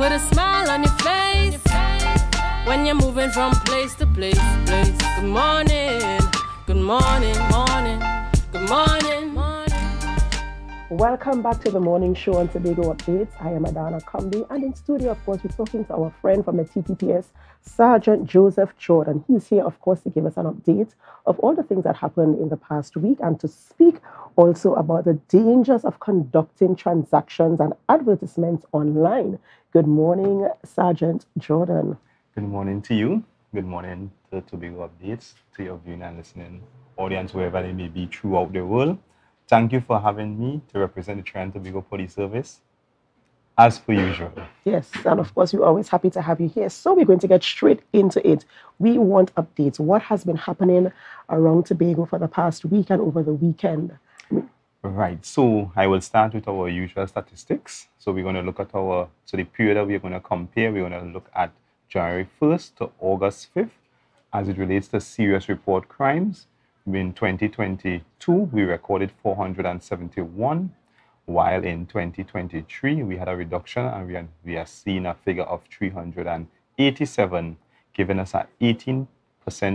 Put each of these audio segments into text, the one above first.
put a smile on your face when you're moving from place to place. Good morning, good morning, morning, good morning, morning. Welcome back to the morning show on Tobago Updates. I am Adanna Combie, and in studio, of course, we're talking to our friend from the TPPS, Sergeant Joseph Jordan. He's here, of course, to give us an update of all the things that happened in the past week and to speak also about the dangers of conducting transactions and advertisements online. Good morning, Sergeant Jordan. Good morning to you. Good morning to Tobago Updates, to your viewing and listening audience, wherever they may be throughout the world. Thank you for having me to represent the Trinidad and Tobago Police Service, as per usual. Yes, and of course, we're always happy to have you here. So we're going to get straight into it. We want updates. What has been happening around Tobago for the past week and over the weekend? Right, so I will start with our usual statistics. So we're going to look at the period that we're going to compare. We're going to look at January 1st to August 5th as it relates to serious report crimes. In 2022, we recorded 471, while in 2023, we had a reduction and we are seeing a figure of 387, giving us an 18%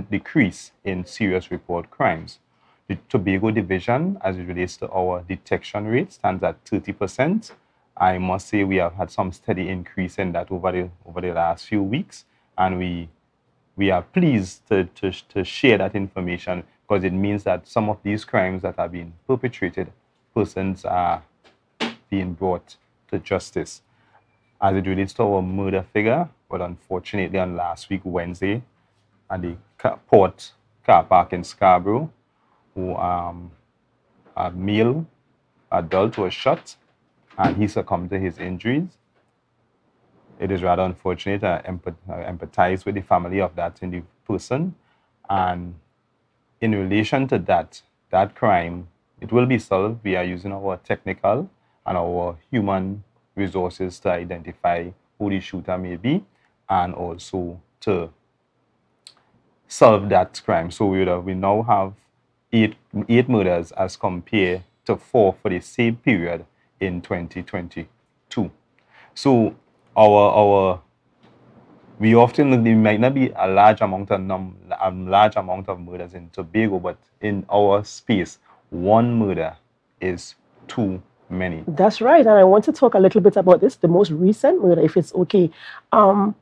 decrease in serious report crimes. The Tobago division, as it relates to our detection rate, stands at 30%. I must say we have had some steady increase in that over the last few weeks, and we are pleased to share that information, because it means that some of these crimes that are being perpetrated, persons are being brought to justice. As it relates to our murder figure, but unfortunately on last week, Wednesday, at the port car park in Scarborough, a male adult was shot and he succumbed to his injuries. It is rather unfortunate. I empathize with the family of that person. And in relation to that crime, it will be solved. We are using our technical and our human resources to identify who the shooter may be and also to solve that crime. So we now have eight murders as compared to 4 for the same period in 2022. So we often look, there might not be a large amount of murders in Tobago, but in our space, one murder is too many. That's right, and I want to talk a little bit about this, the most recent murder, if it's okay. The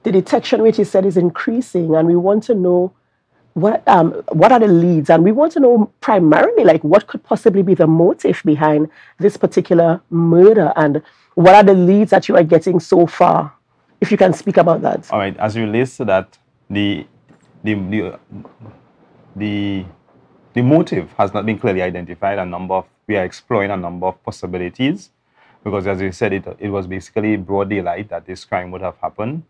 detection rate, you said, is increasing, and we want to know what are the leads, and we want to know primarily, like, what could possibly be the motive behind this particular murder, and what are the leads that you are getting so far, if you can speak about that. All right, as it relates to that, the motive has not been clearly identified. We are exploring a number of possibilities, because as you said, it was basically broad daylight that this crime would have happened.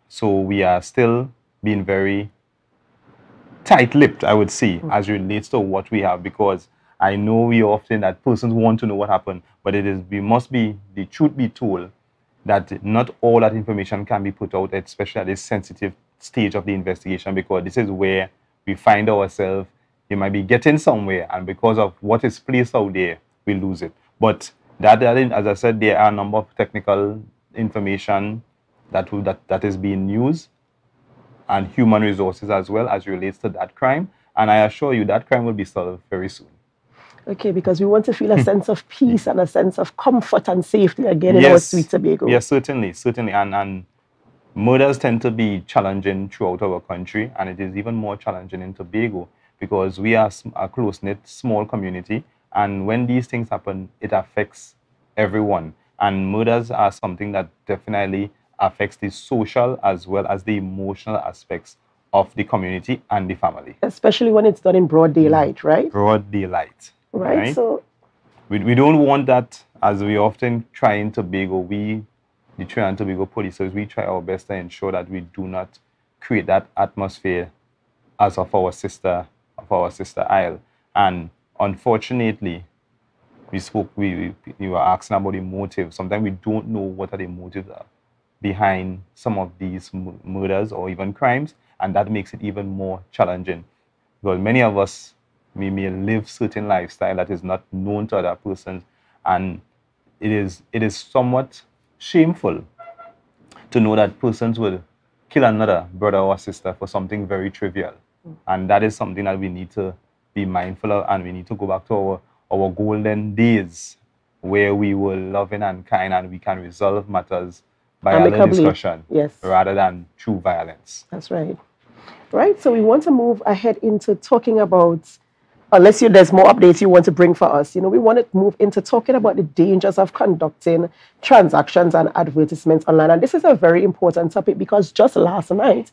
So we are still being very tight-lipped, I would say, as it relates to what we have, because I know we often that persons want to know what happened, but the truth be told, that not all that information can be put out, especially at this sensitive stage of the investigation, because this is where we find ourselves. You might be getting somewhere, and because of what is placed out there, we lose it. But that, as I said, there are a number of technical information that is being used, and human resources as well, as relates to that crime. And I assure you that crime will be solved very soon. Okay, because we want to feel a sense of peace and a sense of comfort and safety again in our sweet Tobago. Yes, certainly. And murders tend to be challenging throughout our country, and it is even more challenging in Tobago, because we are a close-knit, small community, and when these things happen, it affects everyone. And murders are something that definitely affects the social as well as the emotional aspects of the community and the family. Especially when it's done in broad daylight, right? Broad daylight. Right? So we don't want that, as we often try in Tobago. The Trinidad and Tobago Police Service, we try our best to ensure that we do not create that atmosphere as of our sister isle. And unfortunately, you were asking about the motive. Sometimes we don't know what are the motives behind some of these murders or even crimes, and that makes it even more challenging, because many of us, we may live certain lifestyle that is not known to other persons, and it is somewhat shameful to know that persons will kill another brother or sister for something very trivial. And that is something that we need to be mindful of, and we need to go back to our golden days where we were loving and kind and we can resolve matters by a discussion, yes, rather than through violence. That's right. Right, so we want to move ahead into talking about, unless there's more updates you want to bring for us, we want to move into talking about the dangers of conducting transactions and advertisements online. And this is a very important topic because just last night,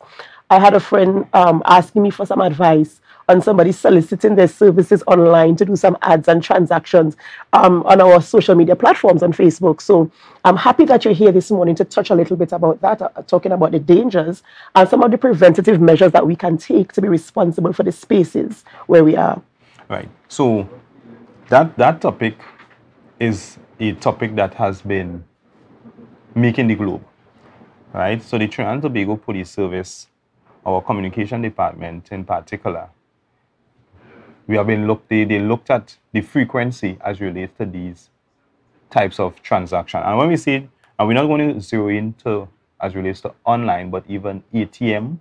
I had a friend asking me for some advice on somebody soliciting their services online to do some ads and transactions on our social media platforms on Facebook. So I'm happy that you're here this morning to touch a little bit about that, talking about the dangers and some of the preventative measures that we can take to be responsible for the spaces where we are. Right. So that topic is a topic that has been making the globe. Right. So the Trinidad and Tobago Police Service, our communication department in particular, we have been they looked at the frequency as relates to these types of transactions. And when we say, and we're not going to zero into as relates to online, but even ATM,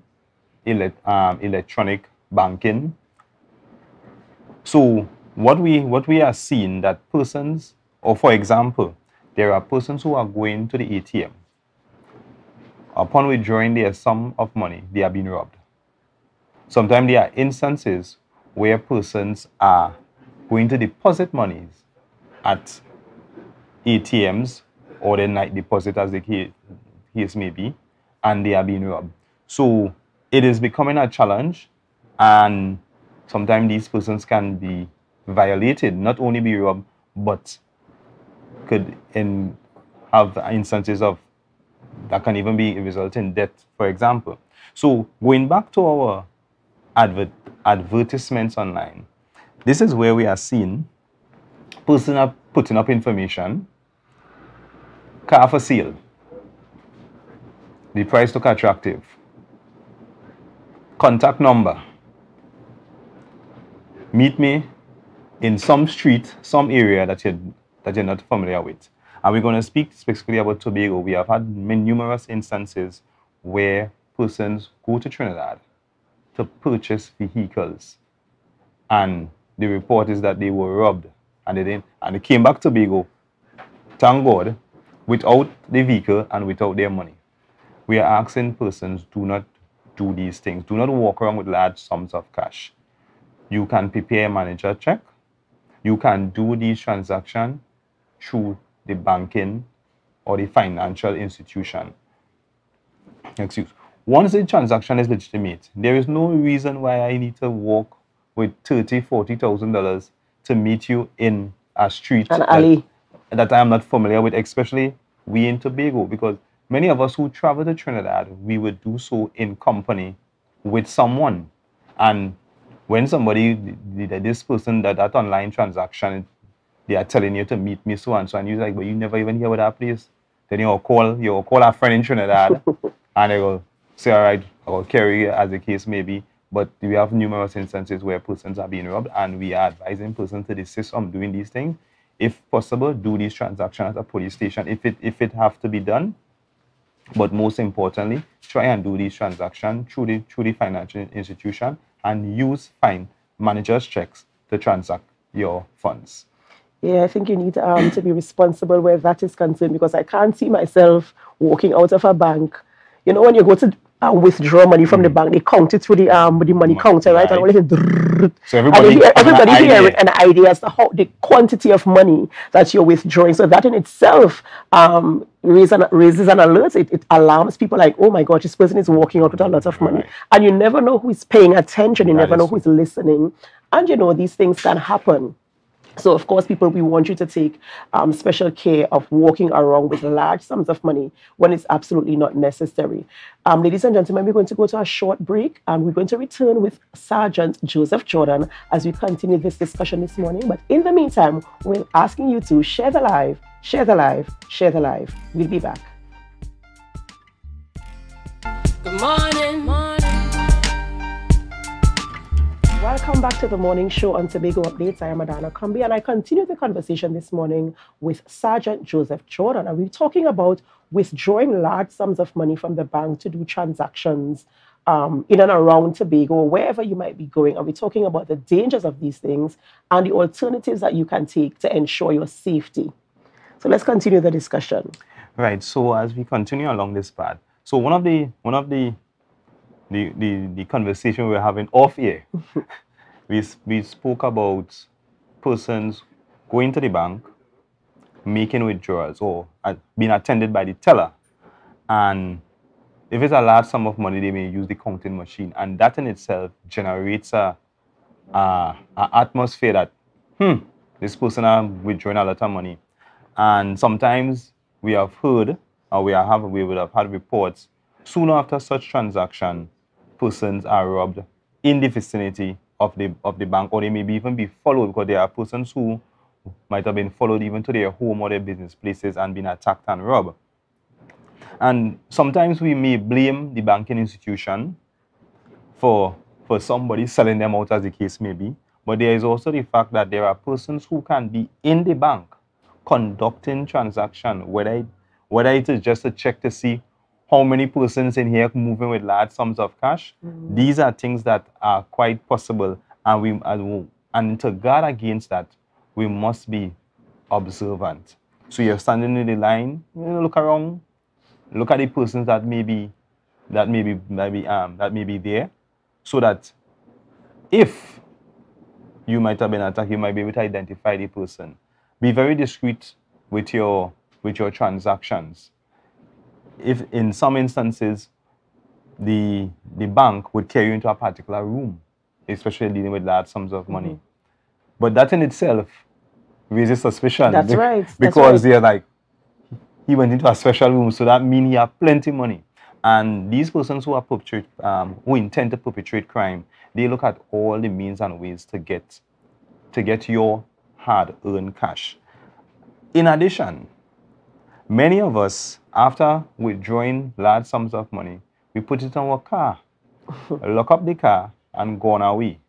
electronic banking. So what we are seeing that persons, or for example, there are persons who are going to the ATM. Upon withdrawing their sum of money, they are being robbed. Sometimes there are instances where persons are going to deposit monies at ATMs or the night deposit, as the case may be, and they are being robbed. So it is becoming a challenge, and sometimes these persons can be violated, not only be robbed, but could have instances of that can even be result in death, for example. So going back to our advertisements online, this is where we are seeing persons are putting up information, car for sale, the price look attractive, contact number, meet me in some street, some area that you're not familiar with. And we're going to speak specifically about Tobago. We have had numerous instances where persons go to Trinidad to purchase vehicles, and the report is that they were robbed, and they came back to Tobago, thank God, without the vehicle and without their money. We are asking persons, do not do these things. Do not walk around with large sums of cash. You can prepare a manager check. You can do these transactions through the banking or the financial institution. Once the transaction is legitimate, there is no reason why I need to walk with $30,000-$40,000 to meet you in a street An alley that I am not familiar with, especially we in Tobago, because many of us who travel to Trinidad, we would do so in company with someone. And when somebody, this person, that online transaction, they are telling you to meet me so and so, and you're like, but you never even hear about that place. Then you'll call a friend in Trinidad, and they will say, all right, I'll carry as the case may be. But we have numerous instances where persons are being robbed, and we are advising persons to desist from doing these things. If possible, do these transactions at a police station if it have to be done. But most importantly, try and do these transactions through the financial institution, and use managers' checks to transact your funds. Yeah, I think you need to be responsible where that is concerned, because I can't see myself walking out of a bank. When you go to withdraw money from the bank, they count it through the money counter, right? And so everybody hear an idea as to how the quantity of money that you're withdrawing. So that in itself raises an alert. It alarms people like, oh my God, this person is walking out with a lot of money. Right. And you never know who is paying attention. You never know who is listening. And these things can happen. So, of course, people, we want you to take special care of walking around with large sums of money when it's absolutely not necessary. Ladies and gentlemen, we're going to go to a short break, and we're going to return with Sergeant Joseph Jordan as we continue this discussion this morning. But in the meantime, we're asking you to share the live, share the live, share the live. We'll be back. Good morning. Welcome back to the morning show on Tobago Updates. I am Adanna Combie, and I continue the conversation this morning with Sergeant Joseph Jordan. And we're talking about withdrawing large sums of money from the bank to do transactions in and around Tobago, or wherever you might be going. And we're talking about the dangers of these things and the alternatives that you can take to ensure your safety. So let's continue the discussion. Right. So as we continue along this path, so one of the conversation we were having off air, we spoke about persons going to the bank, making withdrawals, or being attended by the teller, and if it's a large sum of money, they may use the counting machine, and that in itself generates a atmosphere that this person are withdrawing a lot of money. And sometimes we have heard, or we would have had reports, soon after such transaction, persons are robbed in the vicinity of the bank, or they may even be followed, because there are persons who might have been followed even to their home or their business places and been attacked and robbed. And sometimes we may blame the banking institution for somebody selling them out, as the case may be, but there is also the fact that there are persons who can be in the bank conducting transaction, whether it is just a check to see how many persons in here moving with large sums of cash. These are things that are quite possible, and to guard against that, we must be observant. So you're standing in the line, look around, look at the persons that may be there, so that if you might have been attacked, you might be able to identify the person. Be very discreet with your transactions. If in some instances the bank would carry you into a particular room, especially dealing with large sums of money, but that in itself raises suspicion. That's right. Because they're like, he went into a special room, so that means he has plenty of money. And these persons who who intend to perpetrate crime, they look at all the means and ways to get your hard-earned cash. In addition, many of us, after withdrawing large sums of money, we put it in our car, lock up the car, and go on our way.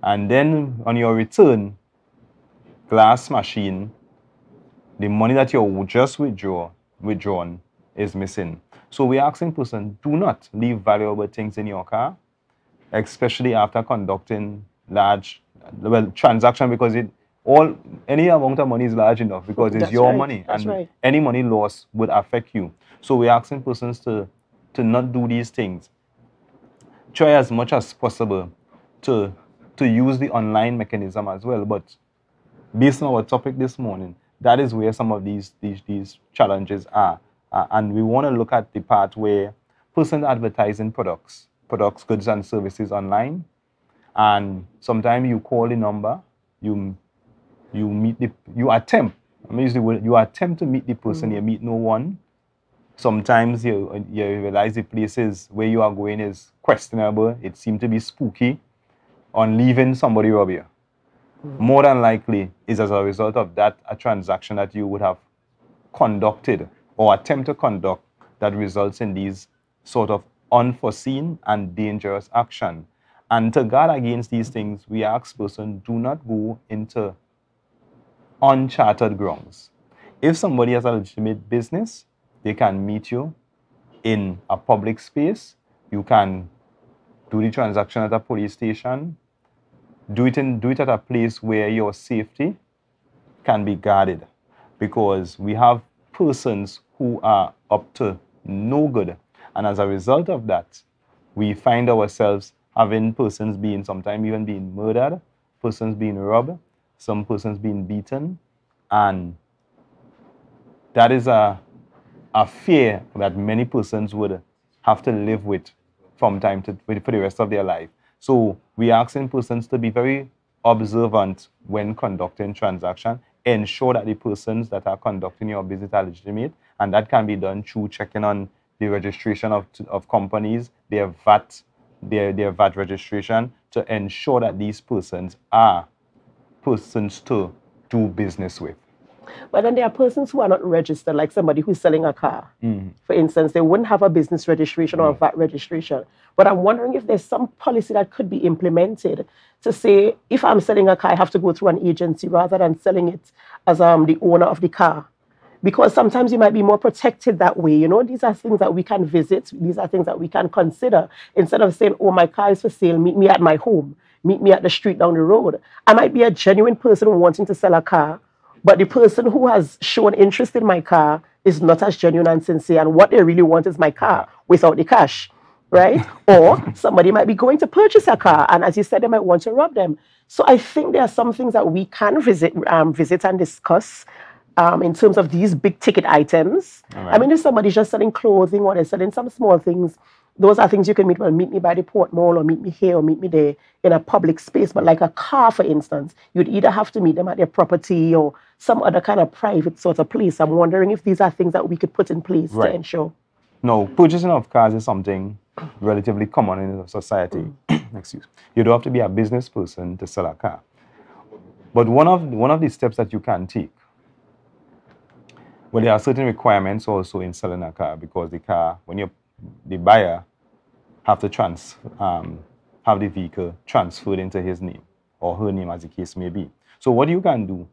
And then on your return, glass machine, the money that you just withdrawn is missing. So we're asking person, do not leave valuable things in your car, especially after conducting large transaction, because any amount of money is large enough, because it's your money, and any money loss would affect you. So we're asking persons to not do these things. Try as much as possible to use the online mechanism as well. But based on our topic this morning, that is where some of these challenges are. And we want to look at the part where persons advertising products, goods and services online, and sometimes you call the number, you attempt to meet the person, you meet no one. Sometimes you realize the places where you are going is questionable, it seems to be spooky. On leaving, somebody rob you. More than likely is as a result of that a transaction that you would have conducted or attempt to conduct that results in these sort of unforeseen and dangerous action. And to guard against these things, we ask persons, do not go into uncharted grounds. If somebody has a legitimate business, they can meet you in a public space. You can do the transaction at a police station. Do it at a place where your safety can be guarded, because we have persons who are up to no good, and as a result of that, we find ourselves having persons sometimes even being murdered, persons being robbed, some persons being beaten, and that is a fear that many persons would have to live with for the rest of their life. So we are asking persons to be very observant when conducting transaction. Ensure that the persons that are conducting your business are legitimate, and that can be done through checking on the registration of companies, their VAT registration, to ensure that these persons are persons to do business with. But then there are persons who are not registered, like somebody who's selling a car. For instance, they wouldn't have a business registration or a VAT registration. But I'm wondering if there's some policy that could be implemented to say, if I'm selling a car, I have to go through an agency rather than selling it as the owner of the car. Because sometimes you might be more protected that way. You know, these are things that we can visit. These are things that we can consider. Instead of saying, oh, my car is for sale, meet me at my home. Meet me at the street down the road. I might be a genuine person wanting to sell a car, but the person who has shown interest in my car is not as genuine and sincere. And what they really want is my car without the cash, right? Or somebody might be going to purchase a car, and as you said, they might want to rob them. So I think there are some things that we can visit and discuss in terms of these big ticket items. Right. I mean, if somebody's just selling clothing or they're selling some small things, those are things you can meet. Well, meet me by the Port Mall or meet me here or meet me there in a public space. But like a car, for instance, you'd either have to meet them at their property or some other kind of private sort of place. I'm wondering if these are things that we could put in place to ensure. No, purchasing of cars is something relatively common in society. Excuse. You don't have to be a business person to sell a car. But one of the steps that you can take, well, there are certain requirements also in selling a car, because the car, when the buyer have to have the vehicle transferred into his name or her name, as the case may be. So what you can do,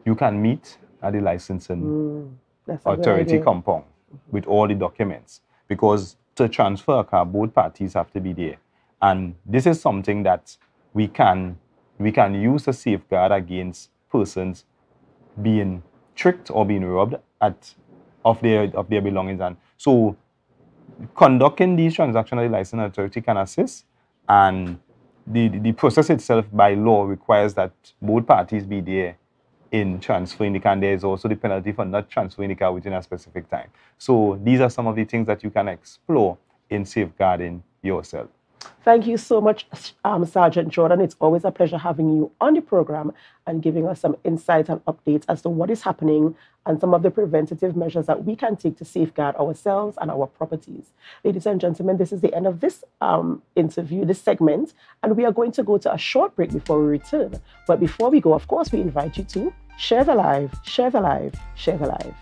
you can meet at the licensing authority compound with all the documents, because to transfer a car, both parties have to be there. And this is something that we can use to safeguard against persons being tricked or being robbed of their belongings. And so conducting these transactions at the licensing authority can assist, and the process itself by law requires that both parties be there in transferring the car. And there is also the penalty for not transferring the car within a specific time. So these are some of the things that you can explore in safeguarding yourself. Thank you so much, Sergeant Jordan. It's always a pleasure having you on the program and giving us some insights and updates as to what is happening and some of the preventative measures that we can take to safeguard ourselves and our properties. Ladies and gentlemen, this is the end of this interview, this segment, and we are going to go to a short break before we return. But before we go, of course, we invite you to share the live, share the live, share the live.